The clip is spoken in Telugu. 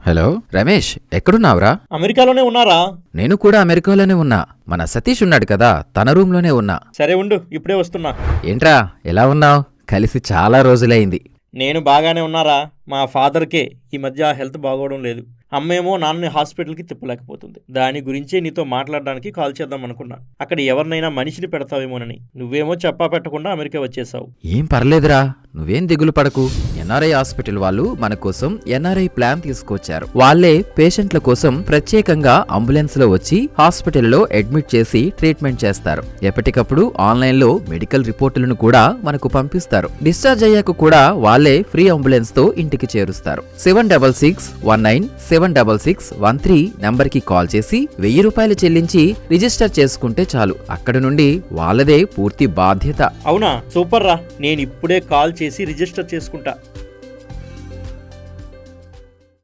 హలో రమేష్, ఎక్కడున్నావురా? అమెరికాలోనే ఉన్నారా? నేను కూడా అమెరికాలోనే ఉన్నా. మన సతీష్ ఉన్నాడు కదా, తన రూమ్లోనే ఉన్నా. సరే ఉండు, ఇప్పుడే వస్తున్నా. ఏంట్రా, ఎలా ఉన్నావు? కలిసి చాలా రోజులైంది. నేను బాగానే ఉన్నారా. మా ఫాదర్కే ఈ మధ్య హెల్త్ బాగోవడం లేదు. అమ్మేమో నాన్నని హాస్పిటల్కి తిప్పలేకపోతుంది. దాని గురించే నీతో మాట్లాడడానికి కాల్ చేద్దాం అనుకున్నా. అక్కడ ఎవరినైనా మనిషిని పెడతావేమోనని. నువ్వేమో చెప్పా పెట్టకుండా అమెరికా వచ్చేసావు. ఏం పర్లేదురా, నువ్వేం దిగులు పడకు. ఎన్ఆర్ఐ హాస్పిటల్ వాళ్ళు మన కోసం ఎన్ఆర్ఐ ప్లాన్ తీసుకొచ్చారు. వాళ్ళే పేషెంట్ల కోసం ప్రత్యేకంగా అంబులెన్స్ లో వచ్చి హాస్పిటల్లో అడ్మిట్ చేసి ట్రీట్మెంట్ చేస్తారు. ఎప్పటికప్పుడు ఆన్లైన్ లో మెడికల్ రిపోర్టులను కూడా మనకు పంపిస్తారు. డిశ్చార్జ్ అయ్యాక కూడా వాళ్ళే ఫ్రీ అంబులెన్స్ తో ఇంటికి చేరుస్తారు. 7661976613 నంబర్ కి కాల్ చేసి 1000 రూపాయలు చెల్లించి రిజిస్టర్ చేసుకుంటే చాలు. అక్కడి నుండి వాళ్ళదే పూర్తి బాధ్యత. అవునా, సూపర్ రా. నేను ఇప్పుడే కాల్ చేసి రిజిస్టర్ చేసుకుంటా.